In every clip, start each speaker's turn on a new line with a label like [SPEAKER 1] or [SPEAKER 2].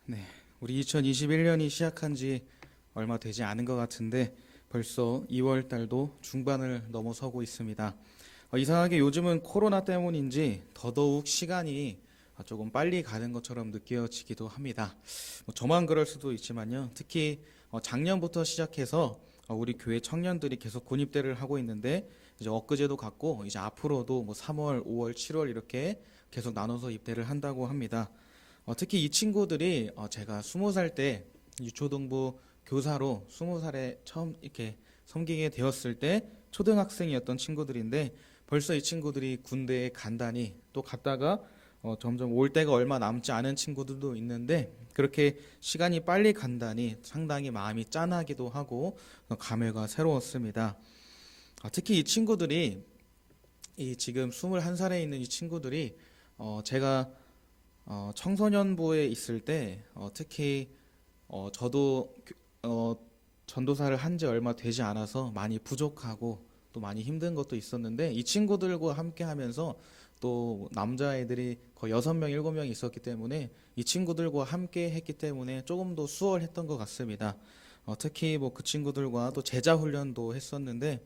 [SPEAKER 1] 네, 우리 2021년이 시작한 지 얼마 되지 않은 것 같은데 벌써 2월 달도 중반을 넘어서고 있습니다. 이상하게 요즘은 코로나 때문인지 더더욱 시간이 조금 빨리 가는 것처럼 느껴지기도 합니다. 저만 그럴 수도 있지만요. 특히 작년부터 시작해서 우리 교회 청년들이 계속 군입대를 하고 있는데 이제 엊그제도 갔고 이제 앞으로도 3월, 5월, 7월 이렇게 계속 나눠서 입대를 한다고 합니다. 특히 이 친구들이 제가 20살 때 유초등부 교사로 20살에 처음 이렇게 섬기게 되었을 때 초등학생이었던 친구들인데 벌써 이 친구들이 군대에 간다니 또 갔다가 점점 올 때가 얼마 남지 않은 친구들도 있는데 그렇게 시간이 빨리 간다니 상당히 마음이 짠하기도 하고 감회가 새로웠습니다. 특히 이 친구들이 이 지금 21살에 있는 이 친구들이 제가 청소년부에 있을 때 특히 저도 전도사를 한 지 얼마 되지 않아서 많이 부족하고 또 많이 힘든 것도 있었는데 이 친구들과 함께 하면서 또 남자애들이 거의 6명, 7명 있었기 때문에 이 친구들과 함께 했기 때문에 조금 더 수월했던 것 같습니다. 특히 그 친구들과 또 제자훈련도 했었는데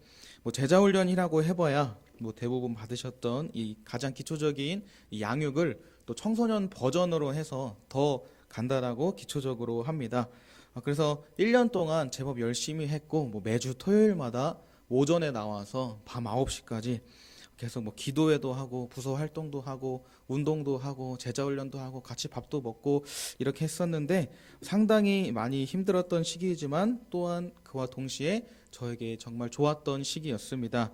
[SPEAKER 1] 제자훈련이라고 해봐야 대부분 받으셨던 이 가장 기초적인 이 양육을 또 청소년 버전으로 해서 더 간단하고 기초적으로 합니다. 그래서 1년 동안 제법 열심히 했고 매주 토요일마다 오전에 나와서 밤 9시까지 계속 기도회도 하고 부서 활동도 하고 운동도 하고 제자훈련도 하고 같이 밥도 먹고 이렇게 했었는데 상당히 많이 힘들었던 시기이지만 또한 그와 동시에 저에게 정말 좋았던 시기였습니다.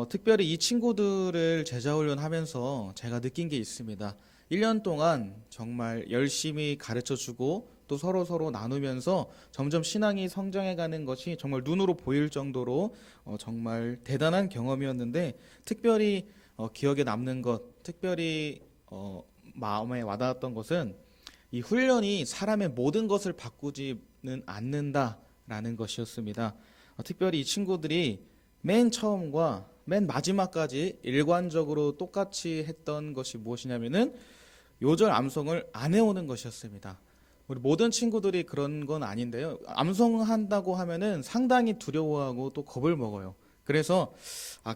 [SPEAKER 1] 특별히 이 친구들을 제자훈련 하면서 제가 느낀 게 있습니다. 1년 동안 정말 열심히 가르쳐 주고 또 서로 나누면서 점점 신앙이 성장해 가는 것이 정말 눈으로 보일 정도로 정말 대단한 경험이었는데 특별히 기억에 남는 것, 특별히 마음에 와닿았던 것은 이 훈련이 사람의 모든 것을 바꾸지는 않는다라는 것이었습니다. 특별히 이 친구들이 맨 처음과 맨 마지막까지 일관적으로 똑같이 했던 것이 무엇이냐면은 요절 암송을 안 해오는 것이었습니다. 우리 모든 친구들이 그런 건 아닌데요. 암송한다고 하면은 상당히 두려워하고 또 겁을 먹어요. 그래서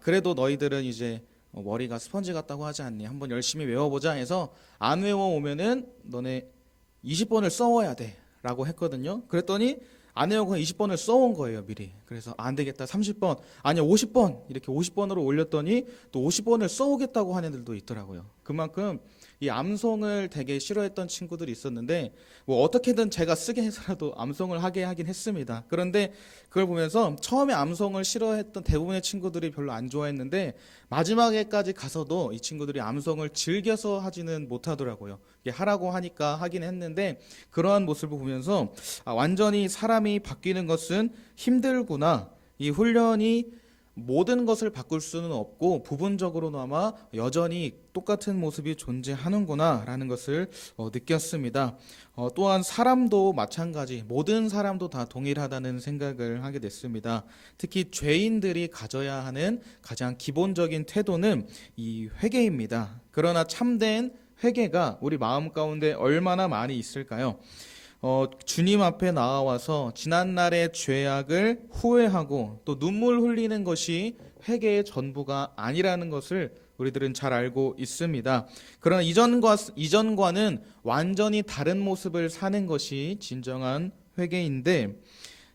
[SPEAKER 1] 그래도 너희들은 이제 머리가 스펀지 같다고 하지 않니? 한번 열심히 외워보자 해서 안 외워오면은 너네 20번을 써와야 돼 라고 했거든요. 그랬더니 안 외우고 20번을 써온 거예요, 미리. 그래서 안 되겠다, 30번, 아니야 50번 이렇게 50번으로 올렸더니 또 50번을 써오겠다고 하는 애들도 있더라고요. 그만큼 이 암송을 되게 싫어했던 친구들이 있었는데 어떻게든 제가 쓰게 해서라도 암송을 하게 하긴 했습니다. 그런데 그걸 보면서 처음에 암송을 싫어했던 대부분의 친구들이 별로 안 좋아했는데 마지막에까지 가서도 이 친구들이 암송을 즐겨서 하지는 못하더라고요. 이게 하라고 하니까 하긴 했는데 그러한 모습을 보면서 완전히 사람이 바뀌는 것은 힘들구나. 이 훈련이 모든 것을 바꿀 수는 없고 부분적으로나마 여전히 똑같은 모습이 존재하는구나 라는 것을 느꼈습니다. 또한 사람도 마찬가지, 모든 사람도 다 동일하다는 생각을 하게 됐습니다. 특히 죄인들이 가져야 하는 가장 기본적인 태도는 이 회개입니다. 그러나 참된 회개가 우리 마음 가운데 얼마나 많이 있을까요? 주님 앞에 나와서 지난날의 죄악을 후회하고 또 눈물 흘리는 것이 회개의 전부가 아니라는 것을 우리들은 잘 알고 있습니다. 그러나 이전과는 완전히 다른 모습을 사는 것이 진정한 회개인데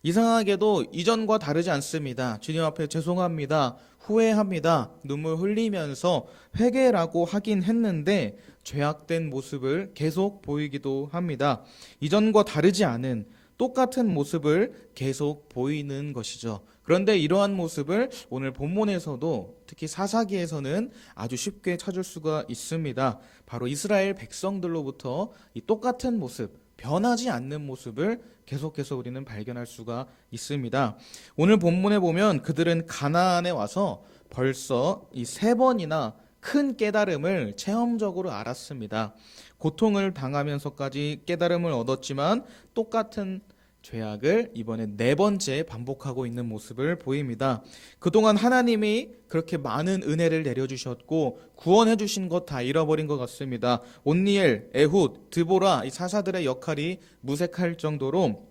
[SPEAKER 1] 이상하게도 이전과 다르지 않습니다. 주님 앞에 죄송합니다. 후회합니다. 눈물 흘리면서 회개라고 하긴 했는데 죄악된 모습을 계속 보이기도 합니다. 이전과 다르지 않은 똑같은 모습을 계속 보이는 것이죠. 그런데 이러한 모습을 오늘 본문에서도 특히 사사기에서는 아주 쉽게 찾을 수가 있습니다. 바로 이스라엘 백성들로부터 이 똑같은 모습, 변하지 않는 모습을 계속해서 우리는 발견할 수가 있습니다. 오늘 본문에 보면 그들은 가나안에 와서 벌써 이 3번이나 큰 깨달음을 체험적으로 알았습니다. 고통을 당하면서까지 깨달음을 얻었지만 똑같은 죄악을 이번에 네 번째 반복하고 있는 모습을 보입니다. 그동안 하나님이 그렇게 많은 은혜를 내려주셨고 구원해 주신 것 다 잃어버린 것 같습니다. 온니엘, 에훗, 드보라 이 사사들의 역할이 무색할 정도로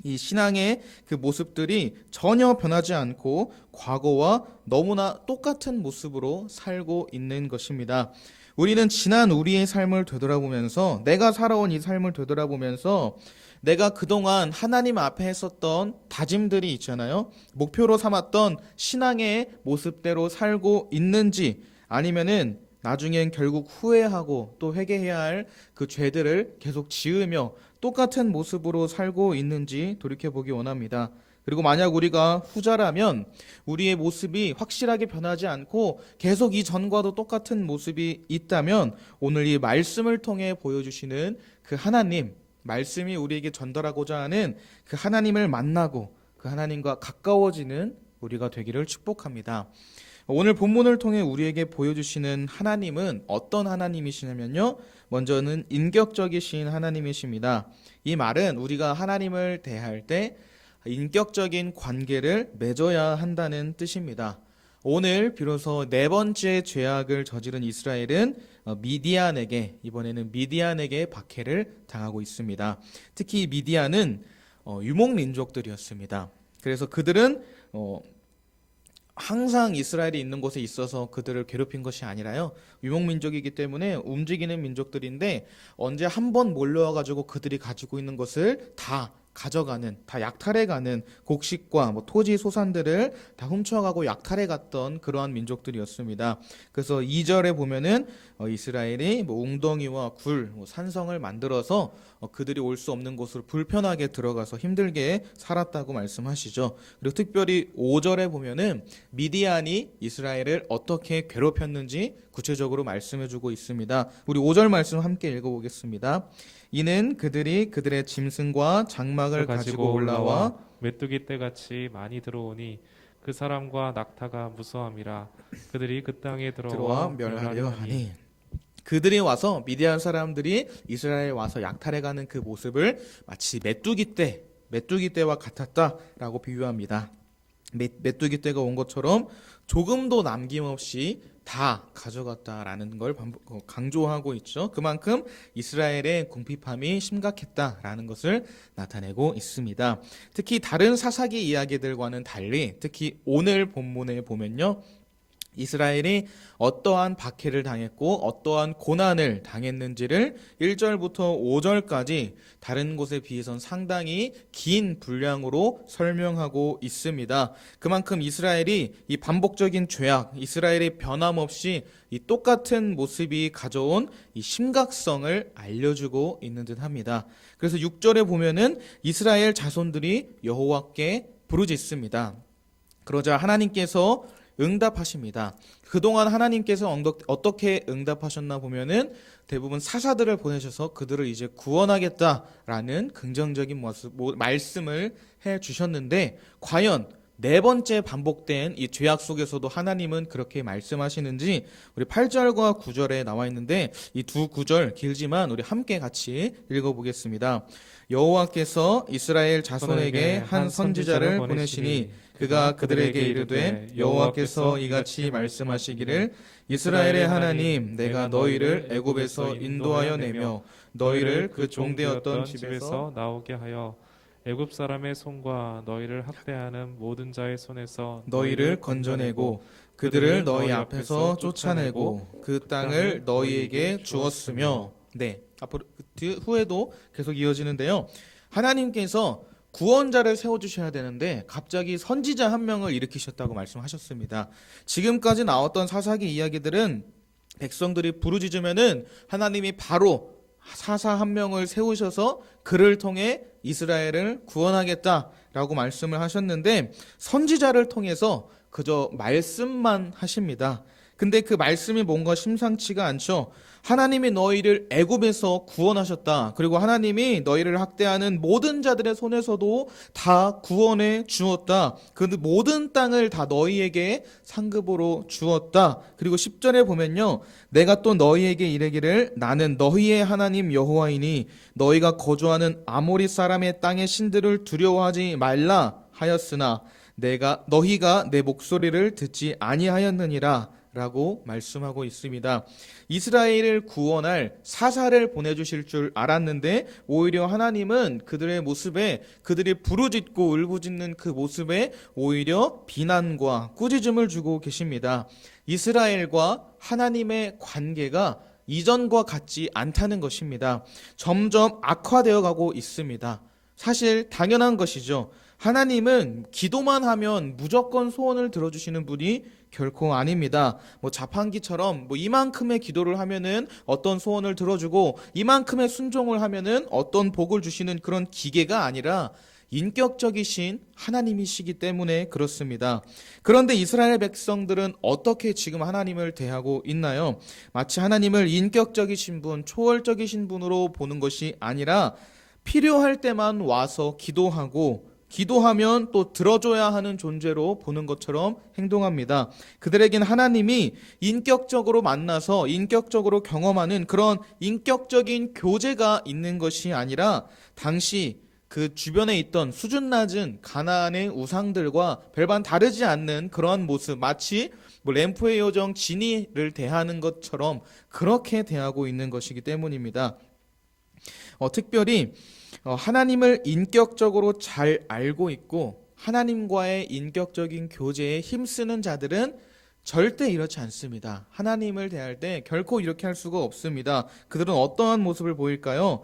[SPEAKER 1] 이 신앙의 그 모습들이 전혀 변하지 않고 과거와 너무나 똑같은 모습으로 살고 있는 것입니다. 우리는 지난 우리의 삶을 되돌아보면서 내가 살아온 이 삶을 되돌아보면서 내가 그동안 하나님 앞에 했었던 다짐들이 있잖아요. 목표로 삼았던 신앙의 모습대로 살고 있는지 아니면은 나중엔 결국 후회하고 또 회개해야 할 그 죄들을 계속 지으며 똑같은 모습으로 살고 있는지 돌이켜보기 원합니다. 그리고 만약 우리가 후자라면 우리의 모습이 확실하게 변하지 않고 계속 이전과도 똑같은 모습이 있다면 오늘 이 말씀을 통해 보여주시는 그 하나님, 말씀이 우리에게 전달하고자 하는 그 하나님을 만나고 그 하나님과 가까워지는 우리가 되기를 축복합니다. 오늘 본문을 통해 우리에게 보여주시는 하나님은 어떤 하나님이시냐면요. 먼저는 인격적이신 하나님이십니다. 이 말은 우리가 하나님을 대할 때 인격적인 관계를 맺어야 한다는 뜻입니다. 오늘 비로소 네 번째 죄악을 저지른 이스라엘은 이번에는 미디안에게 박해를 당하고 있습니다. 특히 미디안은 유목민족들이었습니다. 그래서 그들은 항상 이스라엘이 있는 곳에 있어서 그들을 괴롭힌 것이 아니라요. 유목민족이기 때문에 움직이는 민족들인데 언제 한번 몰려와가지고 그들이 가지고 있는 것을 다 가져가는, 다 약탈해가는 곡식과 토지 소산들을 다 훔쳐가고 약탈해갔던 그러한 민족들이었습니다. 그래서 2절에 보면은 이스라엘이 웅덩이와 굴, 산성을 만들어서 그들이 올 수 없는 곳으로 불편하게 들어가서 힘들게 살았다고 말씀하시죠. 그리고 특별히 5절에 보면은 미디안이 이스라엘을 어떻게 괴롭혔는지 구체적으로 말씀해주고 있습니다. 우리 5절 말씀 함께 읽어보겠습니다. 이는 그들이 그들의 짐승과 장막을 가지고 올라와
[SPEAKER 2] 메뚜기 떼같이 많이 들어오니 그 사람과 낙타가 무서함이라. 그들이 그 땅에 들어와
[SPEAKER 1] 멸하려 하니. 그들이 와서 미디안 사람들이 이스라엘에 와서 약탈해가는 그 모습을 마치 메뚜기 떼와 같았다라고 비유합니다. 메뚜기 떼가 온 것처럼 조금도 남김없이 다 가져갔다라는 걸 강조하고 있죠. 그만큼 이스라엘의 궁핍함이 심각했다라는 것을 나타내고 있습니다. 특히 다른 사사기 이야기들과는 달리 특히 오늘 본문에 보면요. 이스라엘이 어떠한 박해를 당했고 어떠한 고난을 당했는지를 1절부터 5절까지 다른 곳에 비해선 상당히 긴 분량으로 설명하고 있습니다. 그만큼 이스라엘이 이 반복적인 죄악, 이스라엘이 변함없이 이 똑같은 모습이 가져온 이 심각성을 알려주고 있는 듯 합니다. 그래서 6절에 보면은 이스라엘 자손들이 여호와께 부르짖습니다. 그러자 하나님께서 응답하십니다. 그동안 하나님께서 어떻게 응답하셨나 보면은 대부분 사사들을 보내셔서 그들을 이제 구원하겠다라는 긍정적인 말씀을 해 주셨는데 과연 네 번째 반복된 이 죄악 속에서도 하나님은 그렇게 말씀하시는지 우리 8절과 9절에 나와 있는데 이 두 구절 길지만 우리 함께 같이 읽어보겠습니다. 여호와께서 이스라엘 자손에게 한 선지자를 보내시니 그가 그들에게 이르되 여호와께서 이같이 말씀하시기를 이스라엘의 하나님 내가 너희를 애굽에서 인도하여 내며 너희를 그 종되었던 집에서
[SPEAKER 2] 나오게 하여 애굽 사람의 손과 너희를 학대하는 모든 자의 손에서
[SPEAKER 1] 너희를 건져내고 그들을 너희 앞에서 쫓아내고 그 땅을 너희에게 주었으며 앞으로 후에도 계속 이어지는데요. 하나님께서 구원자를 세워주셔야 되는데 갑자기 선지자 한 명을 일으키셨다고 말씀하셨습니다. 지금까지 나왔던 사사기 이야기들은 백성들이 부르짖으면은 하나님이 바로 사사 한 명을 세우셔서 그를 통해 이스라엘을 구원하겠다라고 말씀을 하셨는데 선지자를 통해서 그저 말씀만 하십니다. 근데 그 말씀이 뭔가 심상치가 않죠. 하나님이 너희를 애굽에서 구원하셨다. 그리고 하나님이 너희를 학대하는 모든 자들의 손에서도 다 구원해 주었다. 그 모든 땅을 다 너희에게 상급으로 주었다. 그리고 10절에 보면요. 내가 또 너희에게 이르기를 나는 너희의 하나님 여호와이니 너희가 거주하는 아모리 사람의 땅의 신들을 두려워하지 말라 하였으나 너희가 내 목소리를 듣지 아니하였느니라 라고 말씀하고 있습니다. 이스라엘을 구원할 사사를 보내주실 줄 알았는데 오히려 하나님은 그들의 모습에, 그들이 부르짖고 울부짖는 그 모습에 오히려 비난과 꾸짖음을 주고 계십니다. 이스라엘과 하나님의 관계가 이전과 같지 않다는 것입니다. 점점 악화되어 가고 있습니다. 사실 당연한 것이죠. 하나님은 기도만 하면 무조건 소원을 들어주시는 분이 결코 아닙니다. 자판기처럼 이만큼의 기도를 하면은 어떤 소원을 들어주고 이만큼의 순종을 하면은 어떤 복을 주시는 그런 기계가 아니라 인격적이신 하나님이시기 때문에 그렇습니다. 그런데 이스라엘 백성들은 어떻게 지금 하나님을 대하고 있나요? 마치 하나님을 인격적이신 분, 초월적이신 분으로 보는 것이 아니라 필요할 때만 와서 기도하면 또 들어줘야 하는 존재로 보는 것처럼 행동합니다. 그들에겐 하나님이 인격적으로 만나서 인격적으로 경험하는 그런 인격적인 교제가 있는 것이 아니라 당시 그 주변에 있던 수준 낮은 가나안의 우상들과 별반 다르지 않는 그런 모습, 마치 램프의 요정 지니를 대하는 것처럼 그렇게 대하고 있는 것이기 때문입니다. 특별히 하나님을 인격적으로 잘 알고 있고 하나님과의 인격적인 교제에 힘쓰는 자들은 절대 이렇지 않습니다. 하나님을 대할 때 결코 이렇게 할 수가 없습니다. 그들은 어떠한 모습을 보일까요?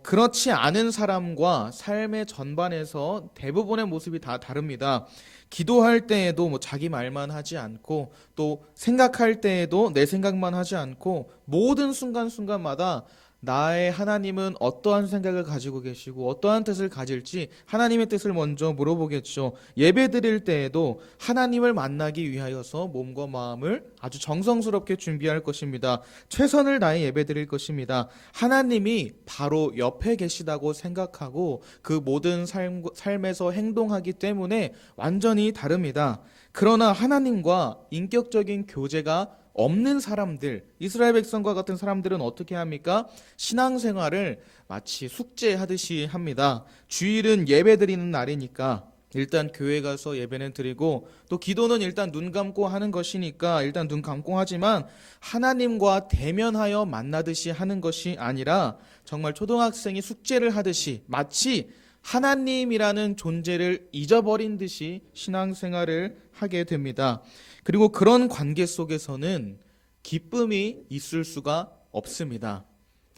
[SPEAKER 1] 그렇지 않은 사람과 삶의 전반에서 대부분의 모습이 다 다릅니다. 기도할 때에도 자기 말만 하지 않고 또 생각할 때에도 내 생각만 하지 않고 모든 순간순간마다 나의 하나님은 어떠한 생각을 가지고 계시고 어떠한 뜻을 가질지 하나님의 뜻을 먼저 물어보겠죠. 예배 드릴 때에도 하나님을 만나기 위하여서 몸과 마음을 아주 정성스럽게 준비할 것입니다. 최선을 다해 예배 드릴 것입니다. 하나님이 바로 옆에 계시다고 생각하고 그 모든 삶에서 행동하기 때문에 완전히 다릅니다. 그러나 하나님과 인격적인 교제가 없는 사람들, 이스라엘 백성과 같은 사람들은 어떻게 합니까? 신앙생활을 마치 숙제하듯이 합니다. 주일은 예배 드리는 날이니까 일단 교회 가서 예배는 드리고 또 기도는 일단 눈 감고 하는 것이니까 일단 눈 감고 하지만 하나님과 대면하여 만나듯이 하는 것이 아니라 정말 초등학생이 숙제를 하듯이 마치 하나님이라는 존재를 잊어버린 듯이 신앙생활을 하게 됩니다. 그리고 그런 관계 속에서는 기쁨이 있을 수가 없습니다.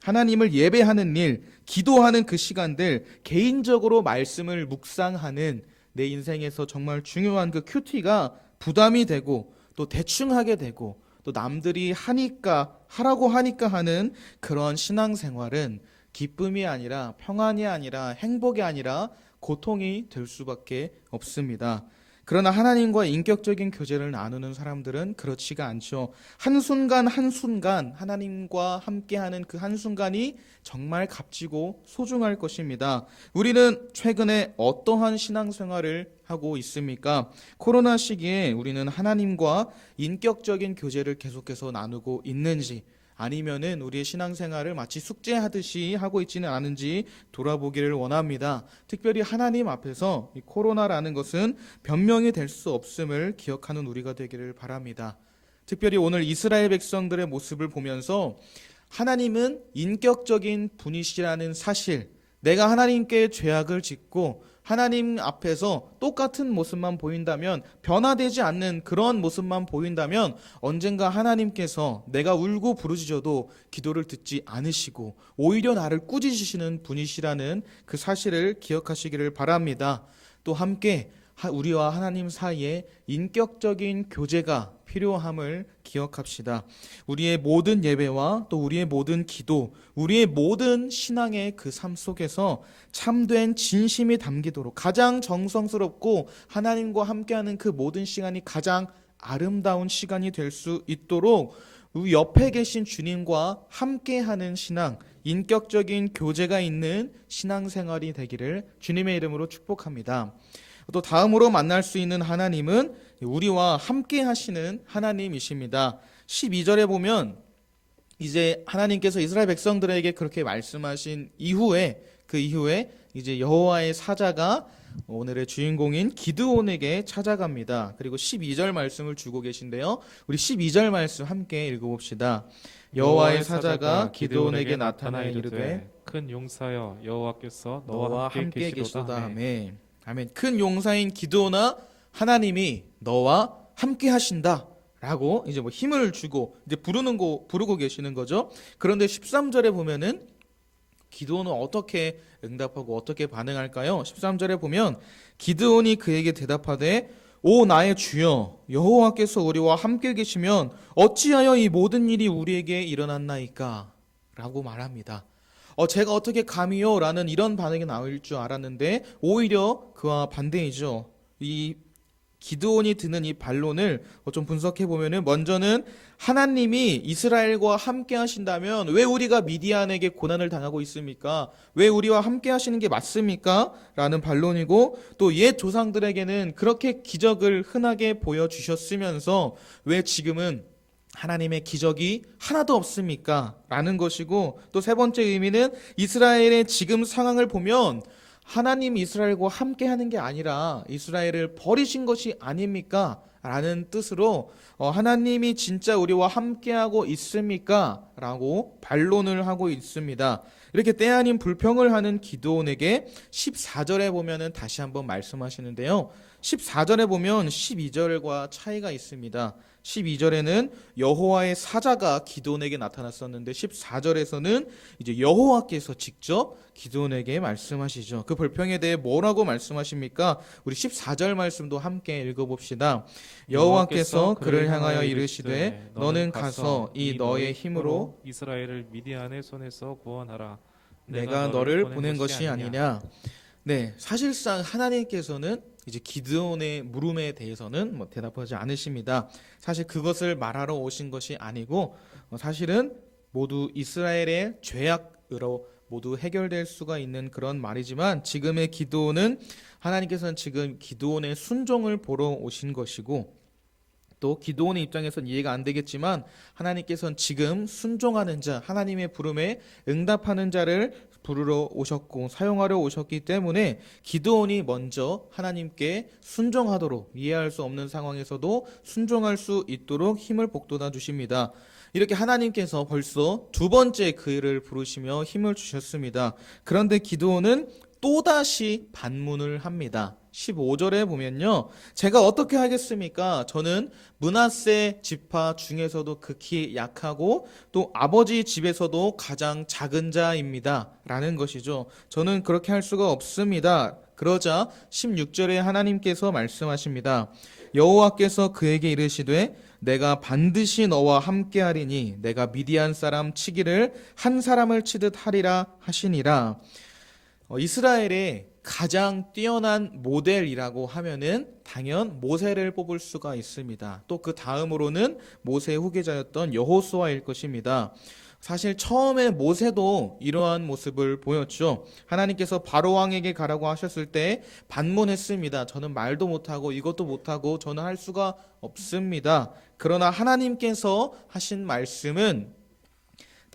[SPEAKER 1] 하나님을 예배하는 일, 기도하는 그 시간들, 개인적으로 말씀을 묵상하는 내 인생에서 정말 중요한 그 큐티가 부담이 되고 또 대충 하게 되고 또 남들이 하라고 하니까 하는 그런 신앙생활은 기쁨이 아니라 평안이 아니라 행복이 아니라 고통이 될 수밖에 없습니다. 그러나 하나님과 인격적인 교제를 나누는 사람들은 그렇지가 않죠. 한순간 한순간 하나님과 함께하는 그 한순간이 정말 값지고 소중할 것입니다. 우리는 최근에 어떠한 신앙생활을 하고 있습니까? 코로나 시기에 우리는 하나님과 인격적인 교제를 계속해서 나누고 있는지 아니면은 우리의 신앙생활을 마치 숙제하듯이 하고 있지는 않은지 돌아보기를 원합니다. 특별히 하나님 앞에서 이 코로나라는 것은 변명이 될 수 없음을 기억하는 우리가 되기를 바랍니다. 특별히 오늘 이스라엘 백성들의 모습을 보면서 하나님은 인격적인 분이시라는 사실, 내가 하나님께 죄악을 짓고 하나님 앞에서 똑같은 모습만 보인다면, 변화되지 않는 그런 모습만 보인다면 언젠가 하나님께서 내가 울고 부르짖어도 기도를 듣지 않으시고 오히려 나를 꾸짖으시는 분이시라는 그 사실을 기억하시기를 바랍니다. 또 함께 우리와 하나님 사이에 인격적인 교제가 필요함을 기억합시다. 우리의 모든 예배와 또 우리의 모든 기도, 우리의 모든 신앙의 그 삶 속에서 참된 진심이 담기도록 가장 정성스럽고 하나님과 함께하는 그 모든 시간이 가장 아름다운 시간이 될 수 있도록 우리 옆에 계신 주님과 함께하는 신앙, 인격적인 교제가 있는 신앙생활이 되기를 주님의 이름으로 축복합니다. 또 다음으로 만날 수 있는 하나님은 우리와 함께 하시는 하나님이십니다. 12절에 보면 이제 하나님께서 이스라엘 백성들에게 그렇게 말씀하신 이후에 그 이후에 이제 여호와의 사자가 오늘의 주인공인 기드온에게 찾아갑니다. 그리고 12절 말씀을 주고 계신데요. 우리 12절 말씀 함께 읽어봅시다. 여호와의 사자가 기드온에게 나타나 이르되
[SPEAKER 2] 큰 용사여 여호와께서
[SPEAKER 1] 너와 함께
[SPEAKER 2] 계시도다.
[SPEAKER 1] 계시도다. 아멘. 아멘. 큰 용사인 기드온아 하나님이 너와 함께 하신다. 라고 이제 뭐 힘을 주고 이제 부르고 계시는 거죠. 그런데 13절에 보면은 기드온은 어떻게 응답하고 어떻게 반응할까요? 13절에 보면 기드온이 그에게 대답하되 오 나의 주여 여호와께서 우리와 함께 계시면 어찌하여 이 모든 일이 우리에게 일어났나이까? 라고 말합니다. 제가 어떻게 감히요? 라는 이런 반응이 나올 줄 알았는데 오히려 그와 반대이죠. 이 기드온이 드는 이 반론을 좀 분석해 보면은 먼저는 하나님이 이스라엘과 함께 하신다면 왜 우리가 미디안에게 고난을 당하고 있습니까? 왜 우리와 함께 하시는 게 맞습니까? 라는 반론이고 또 옛 조상들에게는 그렇게 기적을 흔하게 보여주셨으면서 왜 지금은 하나님의 기적이 하나도 없습니까? 라는 것이고 또 세 번째 의미는 이스라엘의 지금 상황을 보면 하나님 이스라엘과 함께 하는 게 아니라 이스라엘을 버리신 것이 아닙니까? 라는 뜻으로 하나님이 진짜 우리와 함께하고 있습니까? 라고 반론을 하고 있습니다. 이렇게 때 아닌 불평을 하는 기드온에게 14절에 보면은 다시 한번 말씀하시는데요. 14절에 보면 12절과 차이가 있습니다. 12절에는 여호와의 사자가 기드온에게 나타났었는데 14절에서는 이제 여호와께서 직접 기드온에게 말씀하시죠. 그 불평에 대해 뭐라고 말씀하십니까? 우리 14절 말씀도 함께 읽어봅시다. 여호와께서 그를 향하여 이르시되 너는 가서 이 너의 힘으로
[SPEAKER 2] 이스라엘을 미디안의 손에서 구원하라.
[SPEAKER 1] 내가 너를 보낸 것이 아니냐. 네, 사실상 하나님께서는 이제 기드온의 물음에 대해서는 뭐 대답하지 않으십니다. 사실 그것을 말하러 오신 것이 아니고 사실은 모두 이스라엘의 죄악으로 모두 해결될 수가 있는 그런 말이지만 지금의 기드온은 하나님께서는 지금 기드온의 순종을 보러 오신 것이고 또 기드온의 입장에서는 이해가 안 되겠지만 하나님께서는 지금 순종하는 자, 하나님의 부름에 응답하는 자를 부르러 오셨고 사용하려 오셨기 때문에 기드온이 먼저 하나님께 순종하도록 이해할 수 없는 상황에서도 순종할 수 있도록 힘을 북돋아 주십니다. 이렇게 하나님께서 벌써 두 번째 그를 부르시며 힘을 주셨습니다. 그런데 기드온은 또다시 반문을 합니다. 15절에 보면요. 제가 어떻게 하겠습니까? 저는 므낫세 지파 중에서도 극히 약하고 또 아버지 집에서도 가장 작은 자입니다. 라는 것이죠. 저는 그렇게 할 수가 없습니다. 그러자 16절에 하나님께서 말씀하십니다. 여호와께서 그에게 이르시되 내가 반드시 너와 함께하리니 내가 미디안 사람 치기를 한 사람을 치듯 하리라 하시니라. 이스라엘의 가장 뛰어난 모델이라고 하면은 당연 모세를 뽑을 수가 있습니다. 또 그 다음으로는 모세의 후계자였던 여호수아일 것입니다. 사실 처음에 모세도 이러한 모습을 보였죠. 하나님께서 바로 왕에게 가라고 하셨을 때 반문했습니다. 저는 말도 못하고 이것도 못하고 저는 할 수가 없습니다. 그러나 하나님께서 하신 말씀은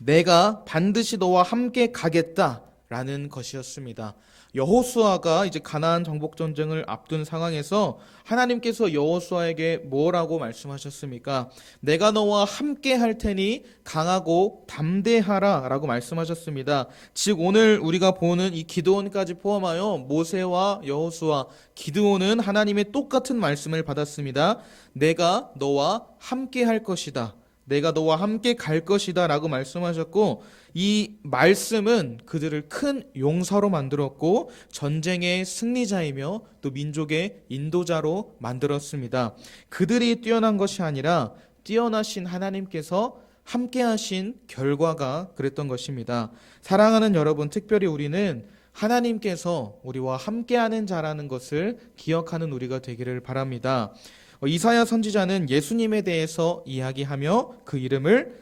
[SPEAKER 1] 내가 반드시 너와 함께 가겠다 라는 것이었습니다. 여호수아가 이제 가나안 정복 전쟁을 앞둔 상황에서 하나님께서 여호수아에게 뭐라고 말씀하셨습니까? 내가 너와 함께 할 테니 강하고 담대하라라고 말씀하셨습니다. 즉 오늘 우리가 보는 이 기드온까지 포함하여 모세와 여호수아, 기드온은 하나님의 똑같은 말씀을 받았습니다. 내가 너와 함께 할 것이다. 내가 너와 함께 갈 것이다 라고 말씀하셨고 이 말씀은 그들을 큰 용사로 만들었고 전쟁의 승리자이며 또 민족의 인도자로 만들었습니다. 그들이 뛰어난 것이 아니라 뛰어나신 하나님께서 함께 하신 결과가 그랬던 것입니다. 사랑하는 여러분, 특별히 우리는 하나님께서 우리와 함께하는 자라는 것을 기억하는 우리가 되기를 바랍니다. 이사야 선지자는 예수님에 대해서 이야기하며 그 이름을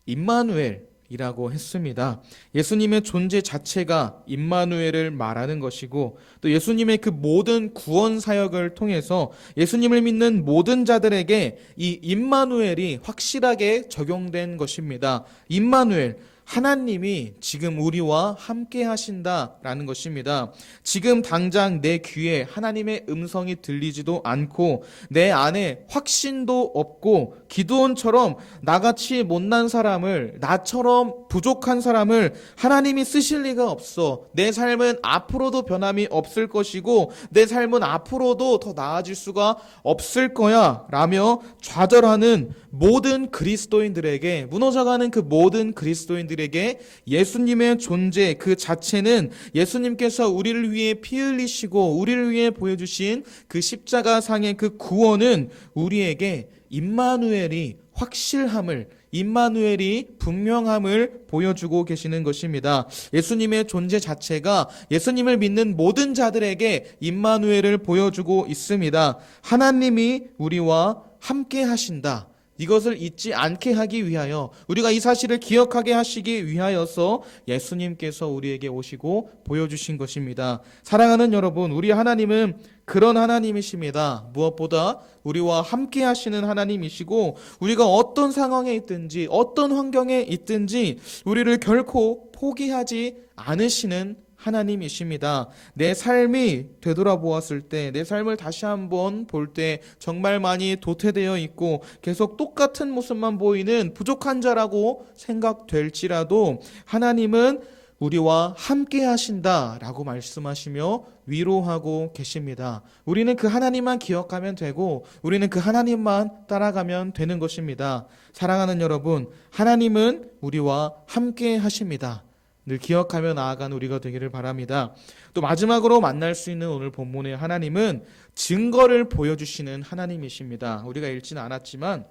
[SPEAKER 1] 임마누엘이라고 했습니다. 예수님의 존재 자체가 임마누엘을 말하는 것이고 또 예수님의 그 모든 구원 사역을 통해서 예수님을 믿는 모든 자들에게 이 임마누엘이 확실하게 적용된 것입니다. 임마누엘, 하나님이 지금 우리와 함께 하신다라는 것입니다. 지금 당장 내 귀에 하나님의 음성이 들리지도 않고 내 안에 확신도 없고 기드온처럼 나같이 못난 사람을, 나처럼 부족한 사람을 하나님이 쓰실 리가 없어. 내 삶은 앞으로도 변함이 없을 것이고 내 삶은 앞으로도 더 나아질 수가 없을 거야 라며 좌절하는 모든 그리스도인들에게, 무너져가는 그 모든 그리스도인들에게 예수님의 존재 그 자체는, 예수님께서 우리를 위해 피 흘리시고 우리를 위해 보여주신 그 십자가상의 그 구원은 우리에게 임마누엘이 확실함을, 임마누엘이 분명함을 보여주고 계시는 것입니다. 예수님의 존재 자체가 예수님을 믿는 모든 자들에게 임마누엘을 보여주고 있습니다. 하나님이 우리와 함께 하신다. 이것을 잊지 않게 하기 위하여, 우리가 이 사실을 기억하게 하시기 위하여서 예수님께서 우리에게 오시고 보여주신 것입니다. 사랑하는 여러분, 우리 하나님은 그런 하나님이십니다. 무엇보다 우리와 함께 하시는 하나님이시고 우리가 어떤 상황에 있든지 어떤 환경에 있든지 우리를 결코 포기하지 않으시는 하나님이십니다. 내 삶이 되돌아보았을 때, 내 삶을 다시 한번 볼 때 정말 많이 도태되어 있고 계속 똑같은 모습만 보이는 부족한 자라고 생각될지라도 하나님은 우리와 함께 하신다라고 말씀하시며 위로하고 계십니다. 우리는 그 하나님만 기억하면 되고 우리는 그 하나님만 따라가면 되는 것입니다. 사랑하는 여러분, 하나님은 우리와 함께 하십니다. 늘 기억하며 나아가는 우리가 되기를 바랍니다. 또 마지막으로 만날 수 있는 오늘 본문의 하나님은 증거를 보여주시는 하나님이십니다. 우리가 읽지는 않았지만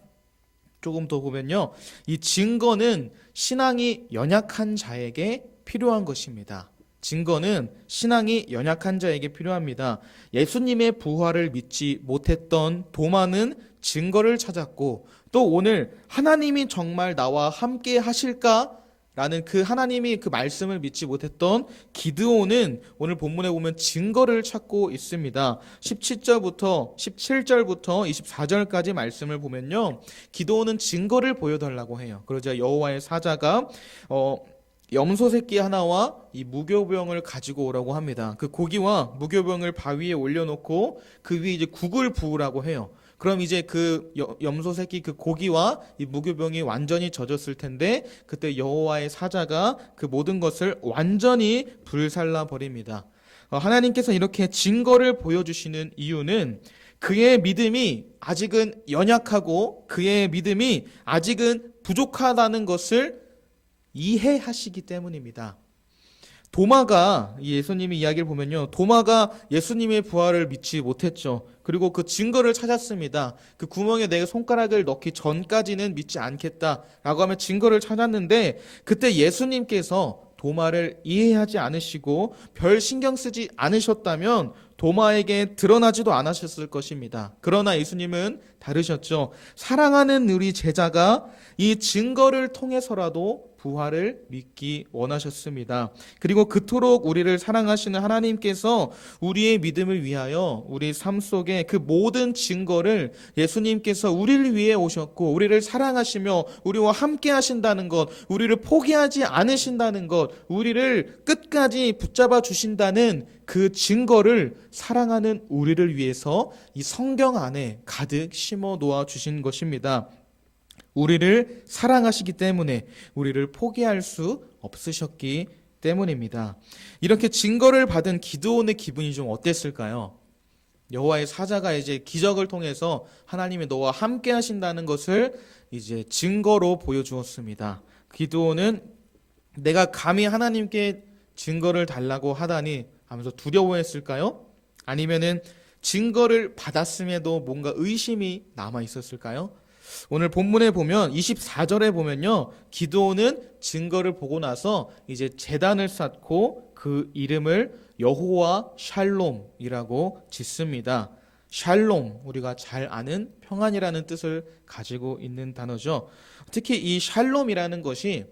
[SPEAKER 1] 조금 더 보면요, 이 증거는 신앙이 연약한 자에게 필요한 것입니다. 증거는 신앙이 연약한 자에게 필요합니다. 예수님의 부활을 믿지 못했던 도마는 증거를 찾았고 또 오늘 하나님이 정말 나와 함께 하실까? 라는 그 하나님이 그 말씀을 믿지 못했던 기드온은 오늘 본문에 보면 증거를 찾고 있습니다. 17절부터 24절까지 말씀을 보면요, 기드온은 증거를 보여달라고 해요. 그러자 여호와의 사자가 염소 새끼 하나와 이 무교병을 가지고 오라고 합니다. 그 고기와 무교병을 바위에 올려놓고 그 위에 이제 국을 부으라고 해요. 그럼 이제 그 염소 새끼 그 고기와 이 무교병이 완전히 젖었을 텐데 그때 여호와의 사자가 그 모든 것을 완전히 불살라 버립니다. 하나님께서 이렇게 증거를 보여주시는 이유는 그의 믿음이 아직은 연약하고 그의 믿음이 아직은 부족하다는 것을 이해하시기 때문입니다. 도마가, 예수님의 이야기를 보면요, 도마가 예수님의 부활을 믿지 못했죠. 그리고 그 증거를 찾았습니다. 그 구멍에 내 손가락을 넣기 전까지는 믿지 않겠다라고 하며 증거를 찾았는데 그때 예수님께서 도마를 이해하지 않으시고 별 신경 쓰지 않으셨다면 도마에게 드러나지도 않으셨을 것입니다. 그러나 예수님은 다르셨죠. 사랑하는 우리 제자가 이 증거를 통해서라도 부활을 믿기 원하셨습니다. 그리고 그토록 우리를 사랑하시는 하나님께서 우리의 믿음을 위하여 우리 삶 속에 그 모든 증거를 예수님께서 우리를 위해 오셨고 우리를 사랑하시며 우리와 함께 하신다는 것, 우리를 포기하지 않으신다는 것, 우리를 끝까지 붙잡아 주신다는 그 증거를 사랑하는 우리를 위해서 이 성경 안에 가득 심어 놓아 주신 것입니다. 우리를 사랑하시기 때문에 우리를 포기할 수 없으셨기 때문입니다. 이렇게 증거를 받은 기드온의 기분이 좀 어땠을까요? 여호와의 사자가 이제 기적을 통해서 하나님이 너와 함께 하신다는 것을 이제 증거로 보여주었습니다. 기드온은 내가 감히 하나님께 증거를 달라고 하다니 하면서 두려워했을까요? 아니면은 증거를 받았음에도 뭔가 의심이 남아 있었을까요? 오늘 본문에 보면 24절에 보면요, 기드온은 증거를 보고 나서 이제 제단을 쌓고 그 이름을 여호와 샬롬이라고 짓습니다. 샬롬, 우리가 잘 아는 평안이라는 뜻을 가지고 있는 단어죠. 특히 이 샬롬이라는 것이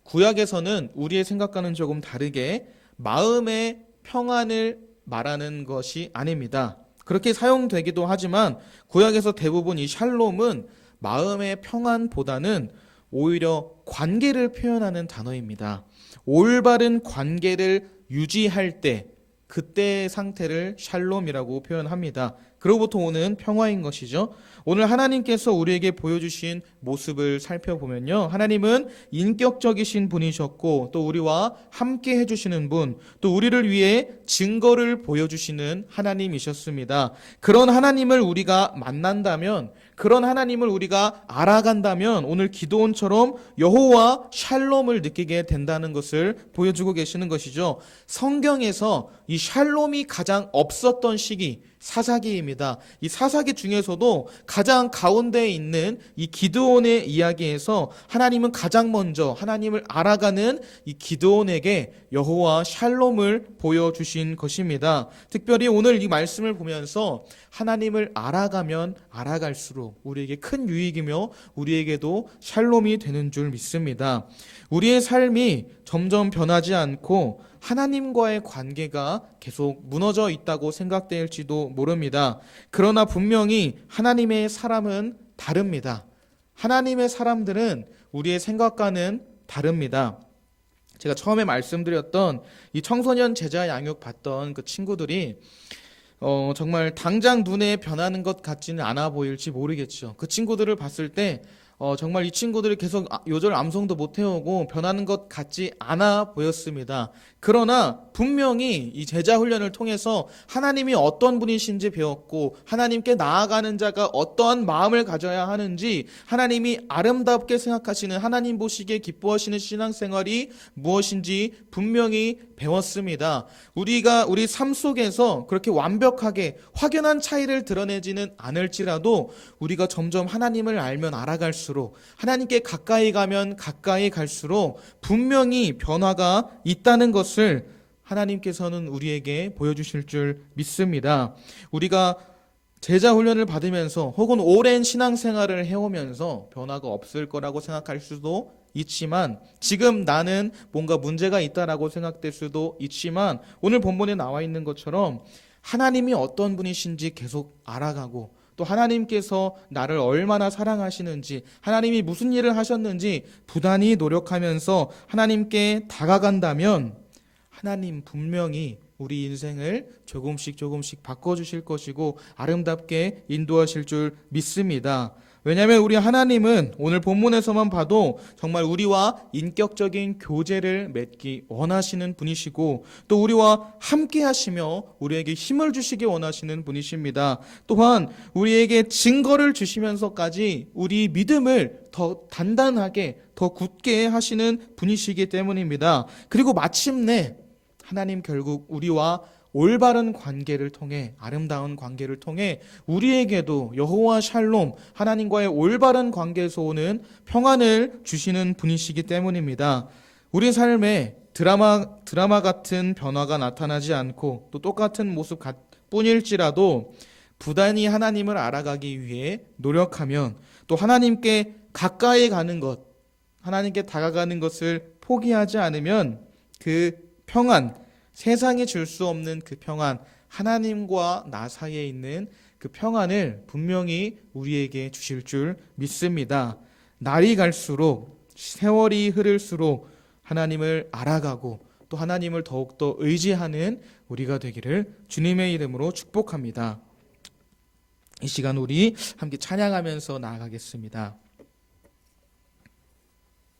[SPEAKER 1] 구약에서는 우리의 생각과는 조금 다르게 마음의 평안을 말하는 것이 아닙니다. 그렇게 사용되기도 하지만 구약에서 대부분 이 샬롬은 마음의 평안보다는 오히려 관계를 표현하는 단어입니다. 올바른 관계를 유지할 때 그때의 상태를 샬롬이라고 표현합니다. 그로부터 오는 평화인 것이죠. 오늘 하나님께서 우리에게 보여주신 모습을 살펴보면요, 하나님은 인격적이신 분이셨고 또 우리와 함께 해주시는 분, 또 우리를 위해 증거를 보여주시는 하나님이셨습니다. 그런 하나님을 우리가 만난다면, 그런 하나님을 우리가 알아간다면 오늘 기도원처럼 여호와 샬롬을 느끼게 된다는 것을 보여주고 계시는 것이죠. 성경에서 이 샬롬이 가장 없었던 시기 사사기입니다. 이 사사기 중에서도 가장 가운데에 있는 이 기드온의 이야기에서 하나님은 가장 먼저 하나님을 알아가는 이 기드온에게 여호와 샬롬을 보여주신 것입니다. 특별히 오늘 이 말씀을 보면서 하나님을 알아가면 알아갈수록 우리에게 큰 유익이며 우리에게도 샬롬이 되는 줄 믿습니다. 우리의 삶이 점점 변하지 않고 하나님과의 관계가 계속 무너져 있다고 생각될지도 모릅니다. 그러나 분명히 하나님의 사람은 다릅니다. 하나님의 사람들은 우리의 생각과는 다릅니다. 제가 처음에 말씀드렸던 이 청소년 제자 양육 받던 그 친구들이 정말 당장 눈에 변하는 것 같지는 않아 보일지 모르겠죠. 그 친구들을 봤을 때 정말 이 친구들이 계속 요절 암송도 못 해오고 변하는 것 같지 않아 보였습니다. 그러나 분명히 이 제자 훈련을 통해서 하나님이 어떤 분이신지 배웠고 하나님께 나아가는 자가 어떠한 마음을 가져야 하는지, 하나님이 아름답게 생각하시는, 하나님 보시기에 기뻐하시는 신앙생활이 무엇인지 분명히 배웠습니다. 우리가 우리 삶 속에서 그렇게 완벽하게 확연한 차이를 드러내지는 않을지라도 우리가 점점 하나님을 알면 알아갈수록, 하나님께 가까이 가면 가까이 갈수록 분명히 변화가 있다는 것을 하나님께서는 우리에게 보여주실 줄 믿습니다. 우리가 제자 훈련을 받으면서 혹은 오랜 신앙생활을 해오면서 변화가 없을 거라고 생각할 수도 있지만, 지금 나는 뭔가 문제가 있다라고 생각될 수도 있지만, 오늘 본문에 나와 있는 것처럼 하나님이 어떤 분이신지 계속 알아가고, 또 하나님께서 나를 얼마나 사랑하시는지, 하나님이 무슨 일을 하셨는지 부단히 노력하면서 하나님께 다가간다면 하나님 분명히 우리 인생을 조금씩 바꿔주실 것이고 아름답게 인도하실 줄 믿습니다. 왜냐하면 우리 하나님은 오늘 본문에서만 봐도 정말 우리와 인격적인 교제를 맺기 원하시는 분이시고, 또 우리와 함께 하시며 우리에게 힘을 주시기 원하시는 분이십니다. 또한 우리에게 증거를 주시면서까지 우리 믿음을 더 단단하게, 더 굳게 하시는 분이시기 때문입니다. 그리고 마침내 하나님 결국 우리와 올바른 관계를 통해, 아름다운 관계를 통해 우리에게도 여호와 샬롬, 하나님과의 올바른 관계에서 오는 평안을 주시는 분이시기 때문입니다. 우리 삶에 드라마 같은 변화가 나타나지 않고 또 똑같은 모습 뿐일지라도 부단히 하나님을 알아가기 위해 노력하면, 또 하나님께 가까이 가는 것, 하나님께 다가가는 것을 포기하지 않으면 그 평안, 세상이 줄 수 없는 그 평안, 하나님과 나 사이에 있는 그 평안을 분명히 우리에게 주실 줄 믿습니다. 날이 갈수록, 세월이 흐를수록 하나님을 알아가고 또 하나님을 더욱더 의지하는 우리가 되기를 주님의 이름으로 축복합니다. 이 시간 우리 함께 찬양하면서 나아가겠습니다.